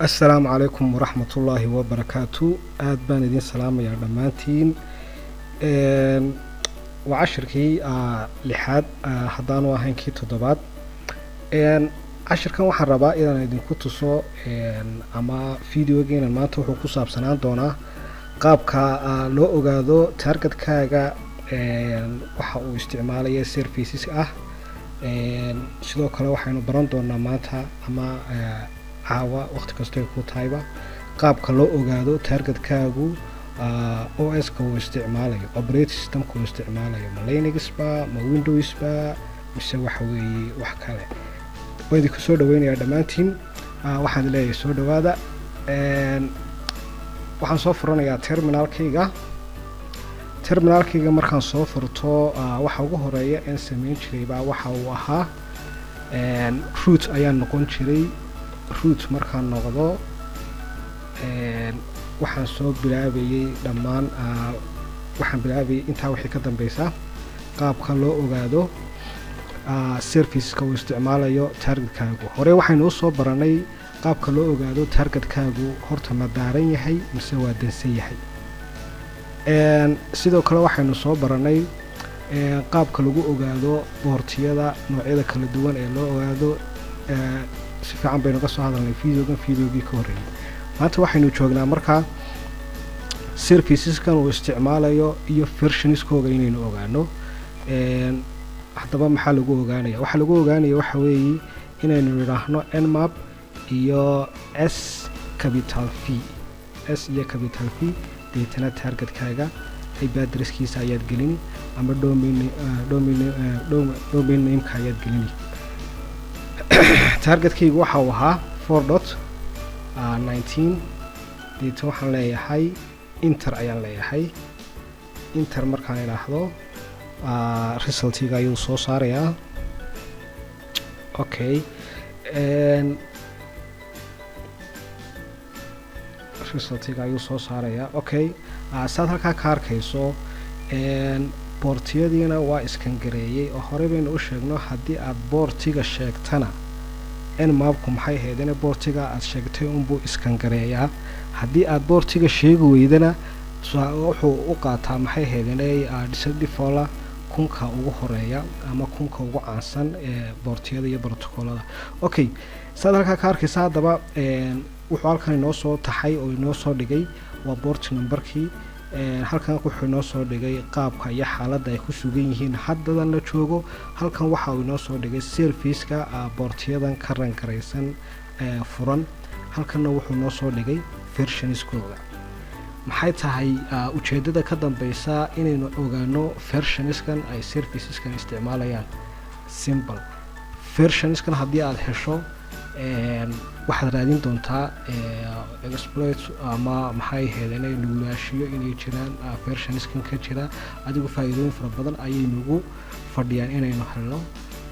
السلام عليكم ورحمة الله وبركاته. aad baan idin salaamayaa dhammaantiin. waa cashirkii lixaad haddaanu ahayn kii toddobaad. cashirkan waxaan rabaa inaan idinku tuso ama videogeena maanta wuxuu ku saabsanaan doonaa qaabka loo ogaado targetkaaga waxa uu isticmaalaya services ah. sidoo kale waxaynu baran doonaa maanta ama caawa waqti kasta ay ku tahayba qaabka loo ogaado targetkaagu OS-ka uu isticmaalayo, operating system-ka uu isticmaalayo, ma Linux-ba, ma Windows-ba, mise waxa weeye wax kale. waan idinku soo dhaweynayaa dhammaantiin. waxaan leeyahay soo dhawaada. waxaan soo furanayaa terminalkayga markaan soo furto waxa ugu horeeya aan samayn jiray baa waxa uu ahaa root ayaan noqon jiray. root markaan noqdo waxaan soo bilaabayay dhammaan waxaan bilaabayay intaa wixii ka dambeysa qaabka loo ogaado serviceska uu isticmaalayo targetkaagu. hore waxaynu usoo baranay qaabka loo ogaado targetkaagu horta ma daaran yahay mise waa dansan yahay. sidoo kale waxaynu soo baranay qaabka lagu ogaado boortiyada noocyada kala duwan ee loo ogaado. si fiican baynu ka soo hadalnay videogii ka horreeyay. maanta waxaynu joognaa markaa serviceskan uu isticmaalayo iyo versionskooga inaynu ogaano. haddaba maxaa lagu ogaanaya? waxaa lagu ogaanaya waxa weeye inaynu nidhaahno nmap iyo s capital v iyo capital v deetana targetkaaga IP addresskiisa ayaad gelini ama domain nameka ayaad gelini. targetkaygu waxa uu ahaa 4.19 deetan waxaan leeyahay inter ayaan leeyahay. inter markaan idhaahdo resultiga ayuu soo saarayaa. okay resultiga ayuu soo saarayaa. okay saad halkaa ka arkayso boortiyadiina waa iskangareeyey oo hore baynu u sheegno haddii aad boortiga sheegtana nmapku maxay ahayd in boortiga aad sheegtay unbuu iskangareeyaa. haddii aad boortiga sheegi weydana wuxuu u qaataa maxay ahayd inay disadhifola kunka ugu horeeya ama kunka ugu caansan ee boortiyada iyo brotocolada. okay saad halkaa ka arkaysa haddaba wuxuu halkan inoo soo taxay oo inoo soo dhigay waa boort numberkii. halkan wuxuu inoo soo dhigay qaabka iyo xaaladda ay ku sugan yihiin haddadan la joogo. halkan waxa uu inoo soo dhigay serviceka boortiyadan ka rangaraysan furan. halkanna wuxuu inoo soo dhigay versionskooda. maxay tahay ujeedada ka dambeysa inaynu ogaano versionskan ay serviceskan isticmaalayaan? simple versionskan haddii aad hesho waxaad raadin doontaa exploit ama maxay ahayd inay nuglaashiyo inay jiraan versionskan ka jira. adigu faa'iidooyin fara badan ayay nagu fadhiyaan inaynu helno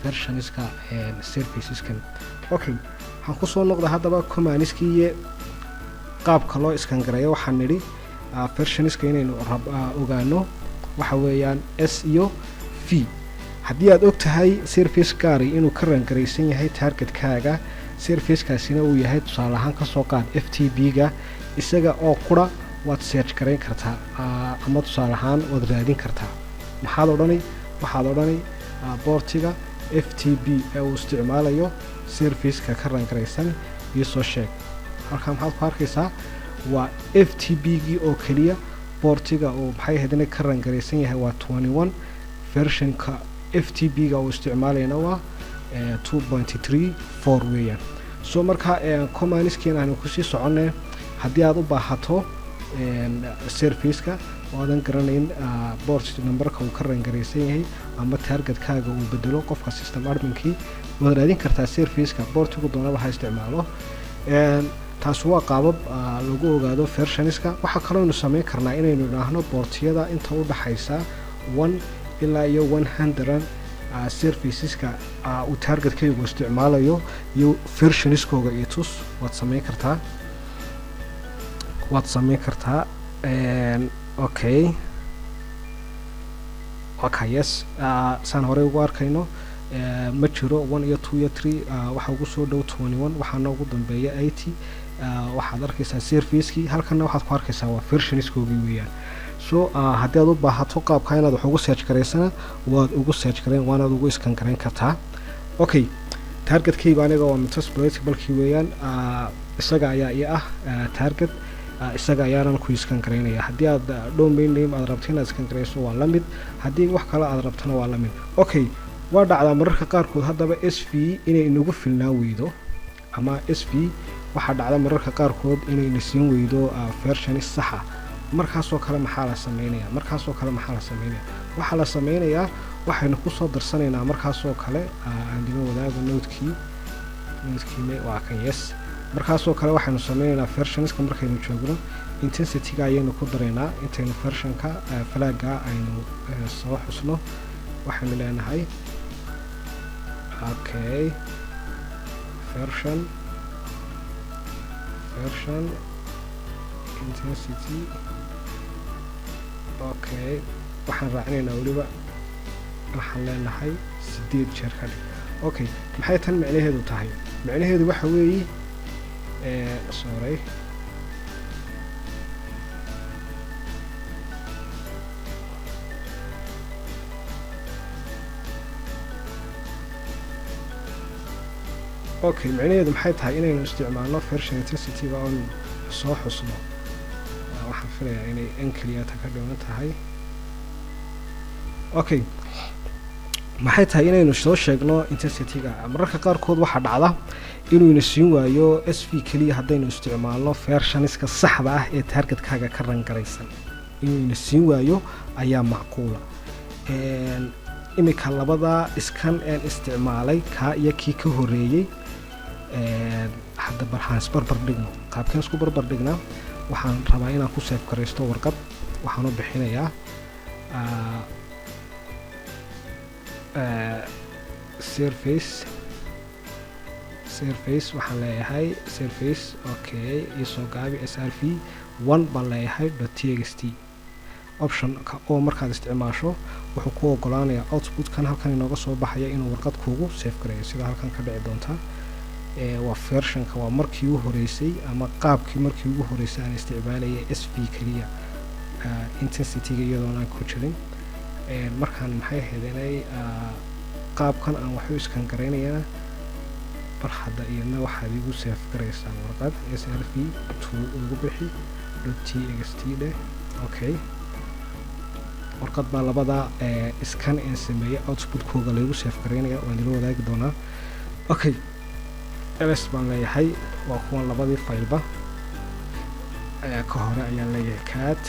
versionska serviceskan. okay waxaan kusoo noqda haddaba commandiskiiyo qaabka loo iskangareeyo. waxaan nidhi versionska inaynu ogaano waxa weeyaan s iyo v. haddii aad og tahay service gaari inuu ka rangaraysan yahay targetkaaga, servicekaasina uu yahay tusaale ahaan kasoo qaad FTP-ga, isaga oo qura waad search garayn kartaa ama tusaale ahaan waad raadin kartaa. maxaad odhani? waxaad odhani boortiga FTP ee uu isticmaalayo serviceka ka rangaraysan iyo soo sheeg. halkaa maxaad ku arkaysaa waa FTP-gii oo keliya. boortiga uu maxay ahayd inay ka rangaraysan yahay waa 21. versionka FTP-ga uu isticmaalayna waa 2.34 weeyaan. so marka commandskeena aanu kusii soconay haddii aad u baahato serviceka oo aadan garanayn boort numberka uu ka rangaraysan yahay ama targetkaaga uu bedelo qofka system adminkii, waad raadin kartaa serviceka boortigu doonaba ha isticmaalo. taas waa qaabab lagu ogaado versionska. waxaa kaloo aynu samayn karnaa inaynu idhaahno boortiyada inta u dhaxaysa 1 ilaa iyo 100 serviceska uu targetkaygu isticmaalayo iyo versionskooga iyo tus waad samayn kartaa. okay yes saan horey ugu arkayno ma jiro 1 iyo 2 iyo 3 waxa ugu soo dhow 21 waxaana ugu dambeeya 80 waxaad arkaysaa servicekii, halkanna waxaad ku arkaysaa waa versionskoogii weeyaan. so haddii aad u baahato qaabka inaad wax ugu search garaysana waad ugu search garayn waanaad ugu iskan garayn kartaa. okay, targetkayga aniga waa metasploitablekii weeyaan, isaga ayaa ii ah target, isaga ayaanan ku iskan garaynaya. haddii aad domain name aad rabto inaad iskan garayso waa la mid, haddii wax kale aad rabtona waa la mid. okay, waa dhacdaa mararka qaarkood haddaba s v inay inagu filnaan weydo, ama s v waxaa dhacda mararka qaarkood inayna siin weydo version saxa. markaasoo kale maxaa la sameynaya? waxaa la sameynayaa waxaynu kusoo darsanaynaa markaasoo kale aan dina wadaago noodkii waa kan yes. markaasoo kale waxaynu sameynaynaa versionska markaynu joogno intensityga ayaynu ku daraynaa intaynu versionka flagga aynu soo xusno. waxaynu leenahay okay version intensity. okay, waxaan raacinaynaa weliba waxaan leenahay 8 jeer ka dhig. okay, maxay tan macnaheedu tahay? macnaheedu waxa weeye sorry okay, macnaheedu maxay tahay inaynu isticmaalno version intensity-ga oon soo xusno. waxaan filayaa inay encliyata ka dhiman tahay. okay, maxay tahay inaynu soo sheegno intensity-ga? mararka qaarkood waxaa dhacda inuuna siin waayo s v keliya haddaynu isticmaalno versionska saxda ah ee targetkaaga ka rangaraysan, inuuna siin waayo ayaa macquula. imika labada iskan een isticmaalay kaa iyo kii ka horeeyey, hadda barxaan isbarbar dhigno. qaabkeen isku barbar dhignaa? waxaan rabaa inaan ku save garaysto warqad, waxaan u bixinayaa surface waxaan leeyahay surface. okay, isoo gaabi srv1 baan leeyahay .txt. optionka oo markaad isticmaasho wuxuu ku ogolaanayaa outputkan halkan inooga soo baxaya inuu warqad kuugu save gareeyo, sida halkan ka dhici doonta. waa versionka, waa markii ugu horeysay ama qaabkii markii ugu horeysay aan isticmaalayay s v keliya intensity-ga iyadoon aan ku jirin. markaan maxay ahayd inay qaabkan aan waxu iskan garaynayana bar hadda iyadna waxaad igu save garaysaa warqad srv2 ugu bixi .txt dheh. okay, warqad baa labada iskan aan sameeyey outputkooga laygu save garaynaya, waan idila wadaagi doonaa. okay, ls baan leeyahay, waa kuwan labadii faylba. ka hore ayaan leeyahay cat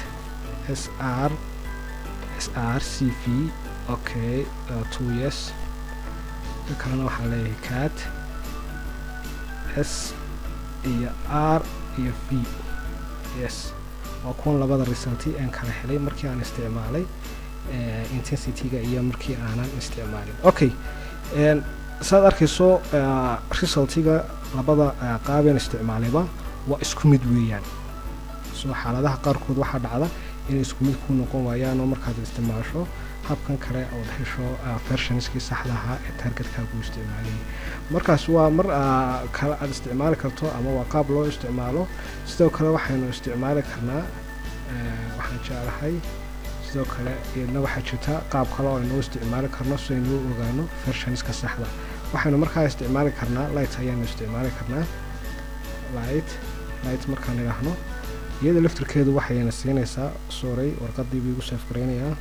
srcv. okay, 2 yes. ka kalena waxaan leeyahay cat s iyo r iyo v yes. waa kuwan labada resulti aan kala helay markii aan isticmaalay intensity-ga iyo markii aanan isticmaalin. okay, saad arkayso resultiga labada qaabeen isticmaalayba waa isku mid weeyaan. soo xaaladaha qaarkood waxaa dhacda inay isku mid ku noqon waayaan oo markaad isticmaasho habkan kale ood hesho versionskii saxda ahaa ee targetkaagu isticmaalayay. markaas waa mar kale aad isticmaali karto ama waa qaab loo isticmaalo. sidoo kale waxaynu isticmaali karnaa waxaan jeclahay sidoo kale iyadna waxaa jirta qaab kale oo aynu isticmaali karno si aynu u ogaano versionska saxda. waxaynu markaa isticmaali karnaa light ayaanu isticmaali karnaa light markaan idhaahno iyada laftirkeedu waxayna siinaysaa sorry warqadii buu igu save garaynayaa.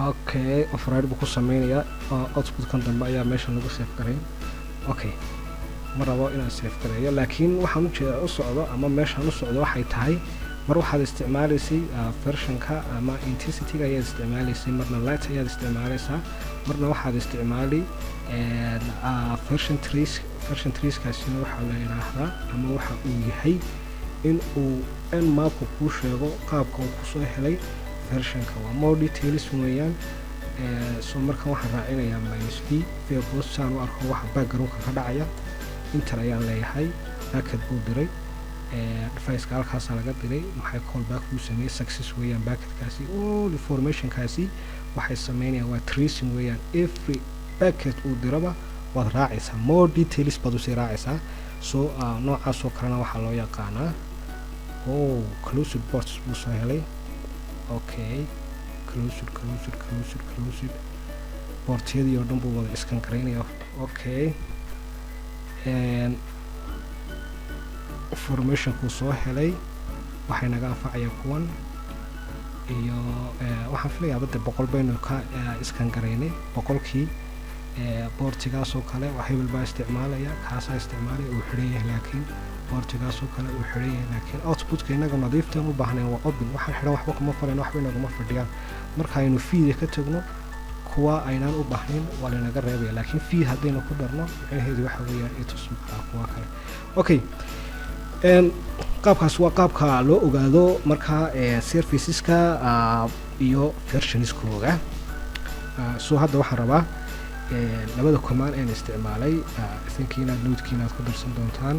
okay, override buu ku sameynayaa outputkan dambe ayaa meesha lagu save garayn. okay, ma rabo inaan save gareeyo, laakiin waxaan u socdo ama meeshaan u socdo waxay tahay mar waxaad isticmaalaysay versionka ama intensity-ga ayaad isticmaalaysay, marna light ayaad isticmaalaysaa, marna waxaad isticmaali version treeskaasina waxaa la yidhaahdaa ama waxa uu yahay in uu nmapku kuu sheego qaabka uu kusoo helay versionka. waa more details weeyaan. soo markan waxaan raacinayaa -v post saan u arko waxa backgroundka ka dhacaya. inter ayaan leeyahay, packet buu diray, device-ka halkaasa laga diray, maxay callback uu sameeyey success weeyaan. packetkaasi all informationkaasi waxay sameynayaan waa tracing weeyaan. every packet uu diraba waad raacaysaa, more details baad usii raacaysaa. so noocaasoo kalena waxaa loo yaqaanaa closed ports buu soo helay. okay closed portyadii oo dhan buu wada iskan garaynaya. okay formationkuu soo helay waxay naga anfacaya kuwan iyo waxaan filayaa badda 100 baynu ka iskan garaynay. 100kii boortigaasoo kale waa hebel baa isticmaalaya, kaasaa isticmaalaya uu xidhan yahay, laakiin boortigaasoo kale uu xidhan yahay, laakiin outputka inaga nadiiftan u baahnayn waa open. waxaan xidhan waxba kuma falayn, waxba inaguma fadhiyaan. marka aynu feed ka tagno kuwa aynaan u baahnayn waa laynaga reebaya, laakiin feed haddaynu ku darno micnaheedu waxa weeyaan itus maxaa kuwa kale. okay qaabkaas waa qaabka loo ogaado markaa serviceska iyo versionskooga. so hadda waxaan rabaa labada command aan isticmaalay isinkiina noodkiina aad ku darsan doontaan.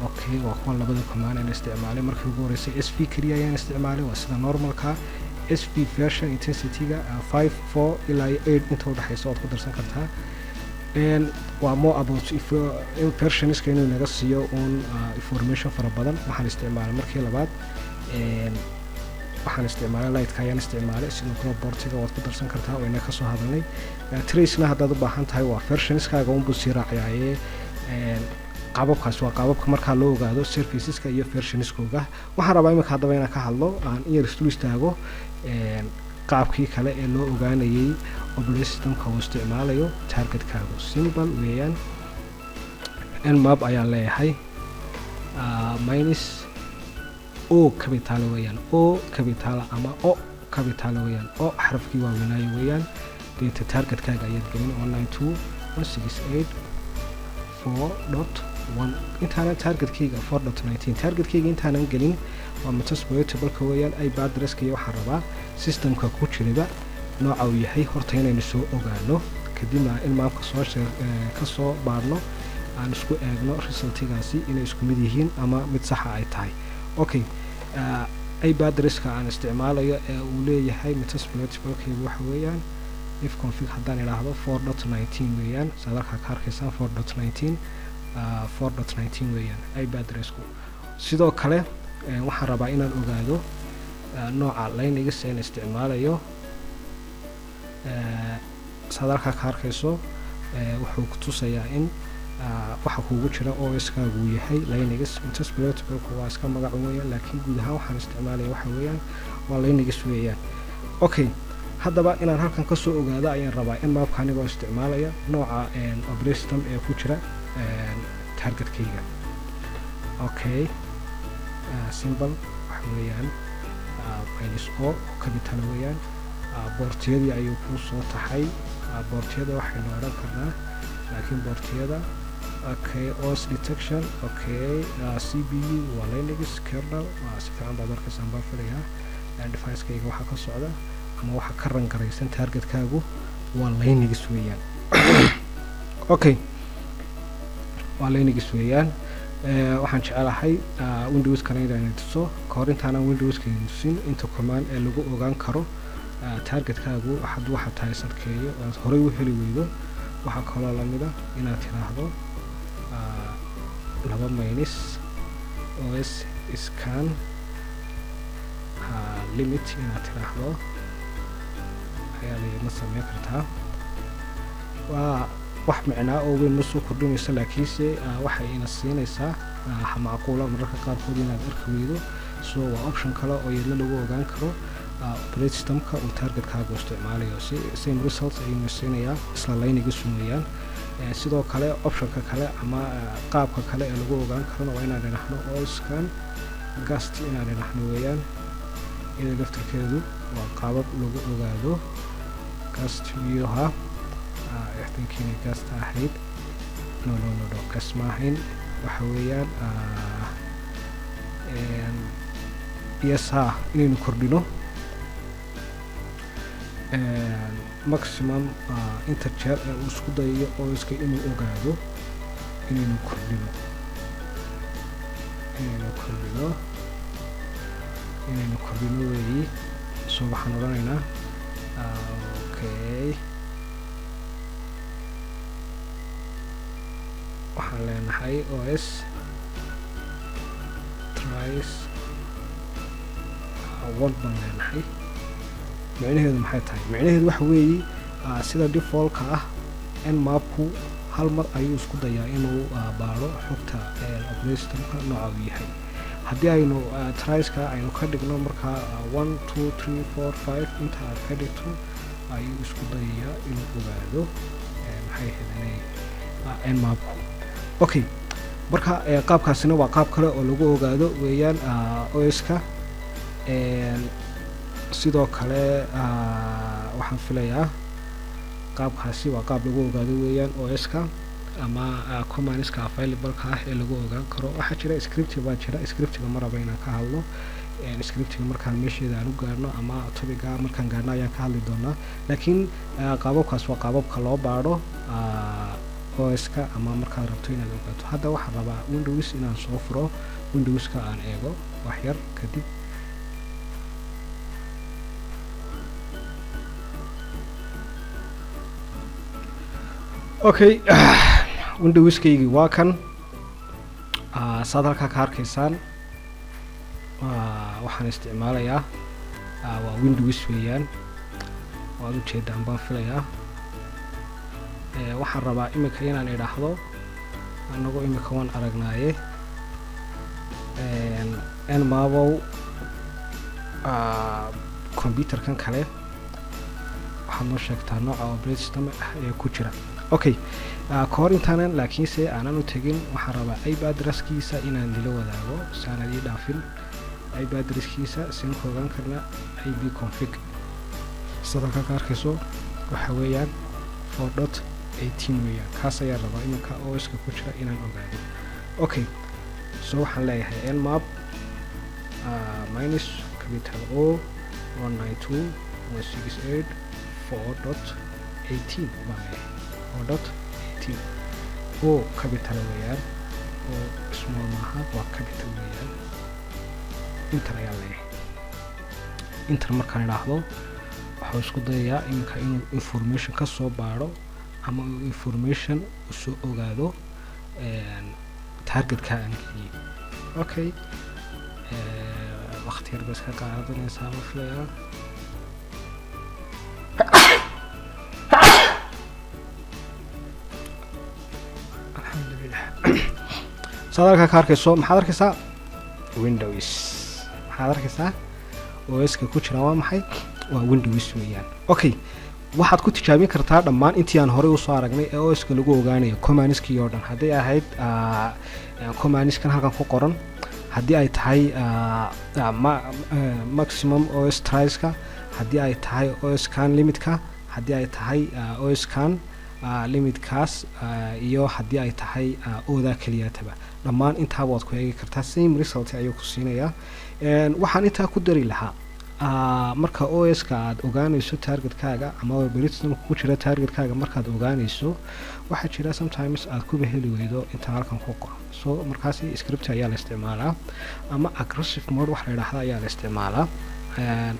okay waa kuwan labada command aan isticmaalay. markii ugu horeysay sv kaliya ayaan isticmaalay, waa sida normalka. sv version intensity-ga 5 4 ilaa 8 inta u dhaxaysa ood ku darsan kartaa. waa more about versionska inuu naga siiyo information fara badan. waxaan isticmaalay markii labaad waxaan isticmaalay lightka ayaan isticmaalay. sidoo kale boortiga waad ku darsan kartaa oo ina ka soo hadalnay. tracena haddaad u baahan tahay waa versionskaaga unbuu sii raacayaaye. qaababkaas waa qaababka markaa loo ogaado serviceska iyo versionskooga. waxaan rabaa iminka haddaba inaan ka hadlo aan in yar isdul istaago qaabkii kale ee loo ogaanayay operating systemka uu isticmaalayo targetkaagu. simple weeyaan. nmap ayaan leeyahay minus o capital weeyaan, o capital ama o capital weeyaan, o xarafkii waaweynaayo weeyaan. deeta targetkaaga ayaad gelin 192.168.4.1. intaanan targetkayga 4.19 targetkayga intaanan gelin waa metasploitable-ka weeyaan. ip addresska iyo waxaan rabaa systemka ku jiraba nooca uu yahay horta inaynu soo ogaano, kadibna in maamka ka soo baadhno aan isku eegno resultigaasi inay isku mid yihiin ama mid saxa ay tahay. okay ip addresska aan isticmaalayo ee uu leeyahay metasploitable-kaygu waxa weeyaan if config haddaan idhaahdo 4.19 weeyaan. sadarkaa ka arkaysaan 4.19 weeyaan ip addressku. sidoo kale waxaan rabaa inaan ogaado nooca linux aan isticmaalayo. sadarkaa ka arkayso wuxuu ku tusayaa in waxa kuugu jira OS-kaagu yahay Linux. metasploitable-ku waa iska magac weeyaan, laakiin guud ahaan waxaan isticmaalaya waxa weeyaan waa Linux weeyaan. okay haddaba inaan halkan ka soo ogaado ayaan rabaa in maapka anigoo isticmaalaya nooca operating system ee ku jira targetkayga. okay simple waxa weeyaan minus o capital weeyaan. boortiyadii ayuu kuu soo taxay. boortiyada waxaynu odhan karnaa, laakiin boortiyada okay os detection. okay cpu waa Linux kernel. si fiican baad arkaysaan baan filayaa. device-kayga waxaa ka socda ama waxa ka rangaraysan targetkaagu waa Linux weeyaan. okay waa Linux weeyaan. waxaan jecelahay Windows-kana inaan tuso kahor intaanan Windows-ka tusin inta command ee lagu ogaan karo targetkaagu hadduu waxa tahay sarkeeyo oo horey u heli weydo. waxaa kaloo lamida inaad tiraahdo laba minus os scan limit inaad tiraahdo ayaa layma sameyn kartaa. waa wax micnaa oo weyn ma soo kordhinaysa, laakiinse waxay ina siinaysaa macquula mararka qaarkood inaad arki weydo. so waa option kale oo iyadna lagu ogaan karo operating systemka uu targetkaagu isticmaalayo. same results ayuuna siinayaa isla Linux weeyaan. sidoo kale optionka kale ama qaabka kale ee lagu ogaan karona waa inaan idhaahno allscan gast inaan idhaahno weeyaan. iyada laftirkeedu waa qaabab lagu ogaado gast viewha. ixtinkiina gast ahayd no gast ma ahayn waxa weeyaan inaynu kordhino maximum integer ee uu isku dayayo oo iska inuu ogaado inaynu kordhino weeyi. so waxaan odhanaynaa okay waxaan leenahay os tries one baan leenahay. micnaheedu maxay tahay? micnaheedu waxa weeye sida defaultka ah nmapku hal mar ayuu isku dayaa inuu baadho xogta operating systemka nooca uu yahay. haddii aynu trieska aynu ka dhigno markaa 1 2 3 4 5 inta aad ka dhigto ayuu isku dayayaa inuu ogaado maxay ahayd nmapku. okay, marka qaabkaasina waa qaab kale oo lagu ogaado weeyaan oska. sidoo kale waxaan filayaa qaabkaasi waa qaab lagu ogaado weeyaan oska ama commands-ka available-ka ah ee lagu ogaan karo. waxaa jira script baa jira, scriptiga ma raba inaan ka hadlo. scriptiga markaan meesheeda aan u gaarno ama topiga markaan gaarno ayaan ka hadli doonaa. laakiin qaababkaas waa qaababka loo baadho oska ama markaad rabto inaad ogaato. hadda waxaan rabaa windows inaan soo furo, windowska aan eego wax yar kadib. okay, windowskaygii waa kan saad halkaa ka arkaysaan. waxaan isticmaalayaa waa windows weeyaan, waad ujeedaan baan filayaa. waxaan rabaa imika inaan idhaahdo anagoo imika waan aragnaaye nmabow computerkan kale waxaad noo sheegtaa nooca operating system ah ee ku jira. okay, kahor intaanan laakiinse aanan u tegin waxaan rabaa ip addresskiisa inaan dila wadaago saanad ii dhaafin. ip addresskiisa siin ku ogaan karna ip config sadalka ka arkayso waxa weeyaan 4.18 weeyaan. kaas ayaan rabaa iminka oska ku jira inaan ogaado. okay, so waxaan leeyahay nmap minus capital O 192.168 4.18 baan leeyahay. 4.18 O capital weeyaan, oo small maaha, waa capital weeyaan. inter ayaan leeyahay. inter markaan idhaahdo waxuu isku dayayaa iminka inuu information ka soo baadho ama uu information usoo ogaado targetka aan geliyey. okay, waqti yar ba iska qaadanaysaa ma filayaa. alxamdulilah. saad halkaa ka arkayso maxaad arkaysaa windows, maxaad arkaysaa oska ku jira waa maxay? waa windows weeyaan. okay, waxaad ku tijaabin kartaa dhammaan intii aan horey usoo aragnay ee oska lagu ogaanayo commands-kii oo dhan. hadday ahayd commands-kan halkan ku qoran, haddii ay tahay maximum os trieska, haddii ay tahay oscan limitka, haddii ay tahay oscan limitkaas iyo haddii ay tahay oda keliyataba, dhammaan intaaba waad ku eegi kartaa. same result ayuu ku siinayaa. waxaan intaa ku dari lahaa marka oska aad ogaanayso targetkaaga ama operating systemka ku jira targetkaaga markaad ogaanayso, waxaa jira sometimes aad kuba heli weydo inta halkan ku qoran. so markaasi script ayaa la isticmaalaa ama aggressive mode wax la yidhaahda ayaa la isticmaalaa.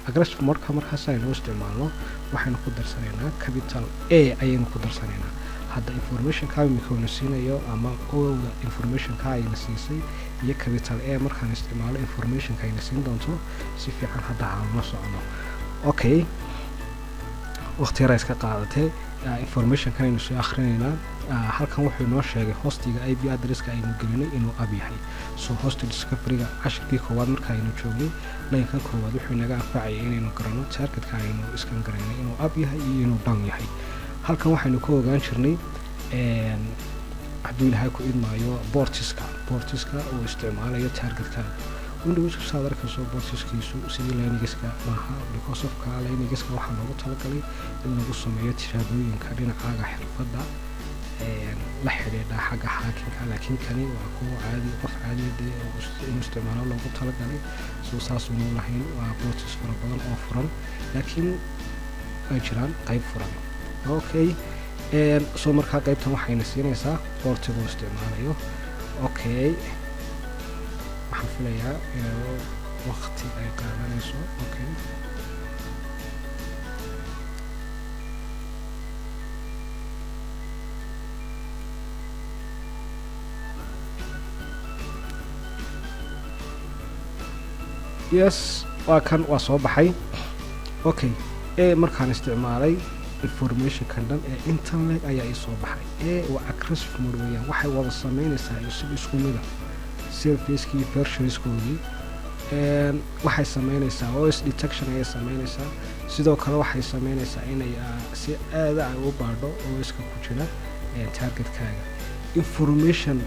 aggressive modeka markaas aynu isticmaalno waxaynu ku darsanaynaa capital A ayaynu ku darsanaynaa. hadda informationka imika uu na siinayo ama oga informationka ayna siisay iyo capital A markaan isticmaalo informationka ayna siin doonto si fiican hadda aan la socono. okay, waqti yar iska qaadatay informationkan aynu soo akhrinaynaa. halkan wuxuu inoo sheegay hostiga ip addresska aynu gelinay inuu ab yahay. so host discoveryga cashirkii koowaad marka aynu joognay laynkan koowaad wuxuu inaga anfacayay inaynu garanno targetka aynu iskan garaynay inuu ab yahay iyo inuu down yahay. halkan waxaynu ka ogaan jirnay hadduu ilaahay ku idmaayo bortiska uu isticmaalayo targetkaaga. windowska saad arkayso bortiskiisu sidii linuxka maaha, because of ka linuxka waxaa loogu talagalay in lagu sameeyo tijaabooyinka dhinacaaga xirfadda la xidhiidha xagga hackinka. laakiin kani waa kuwa caadi, qof caadi inuu isticmaalo loogu talagalay. so saasunu lahayn waa bortis fara badan oo furan, laakiin ay jiraan qayb furan. okay, so markaa qaybtan waxayna siinaysaa bortigu isticmaalayo. okay, waxaan filayaa inuu waqti ay qaadanayso. okay, yes waa kan waa soo baxay okay markaan isticmaalay informationkan dhan ee intan leg ayaa ii soo baxay waa aggressive mode weeyaan waxay wada sameynaysaa isku mida surfacekii versionskoodii waxay sameynaysaa voice detection ayay sameynaysaa sidoo kale waxay sameynaysaa inay si aada ay u baadho voiceka ku jira targetkaaga information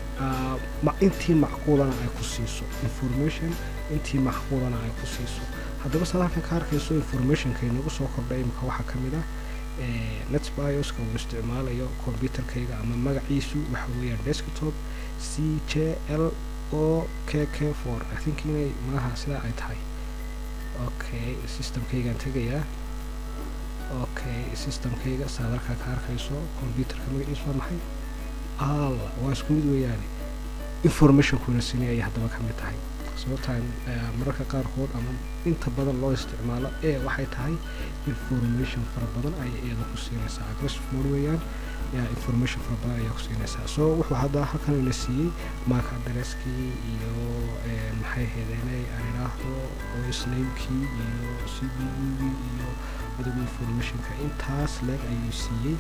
intii macquulana ay ku siiso information intii macquulana ay ku siiso haddaba saad halkan ka arkayso informationka inagu soo kordhay imika waxaa ka mid ah netbioska uu isticmaalayo computerkayga ama magaciisu waxa weeyaan desktop CJLOKK4 I think inay malaha sidaa ay tahay okay systemkaygaan tegayaa okay systemkayga saad halkaa ka arkayso computerka magaciisu waa maxay waa isku mid weeyaane informationkuna sini ayay haddaba ka mid tahay sababtaan mararka qaarkood ama inta badan loo isticmaalo waxay tahay information fara badan ayay iyada ku siinaysaa aggressive mode weeyaan information fara badan ayaa ku siinaysaa so wuxuu hadda halkan ina siiyey mark addresskii iyo maxay heedeenay aan idhaahdo voice namekii iyo CPU-gii iyo adigu informationka intaas leeg ayuu siiyey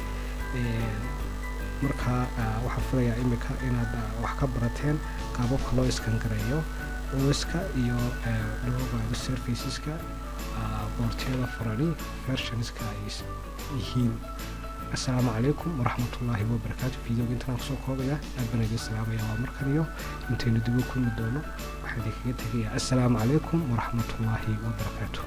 markaa waxaan filayaa imika inaad wax ka barateen qaababka loo iskan gareeyo voiceka iyo loogaado surfaceska boortiyada furani versionska ay yihiin assalaamu calaykum waraxmatullaahi wabarakaatu videoga intaan kusoo koobaya aad baan idin salaamaya waa markan iyo intaynu dib u kulmi doono waxaan idinkaga tegayaa assalaamu calaykum waraxmatullaahi wabarakaatu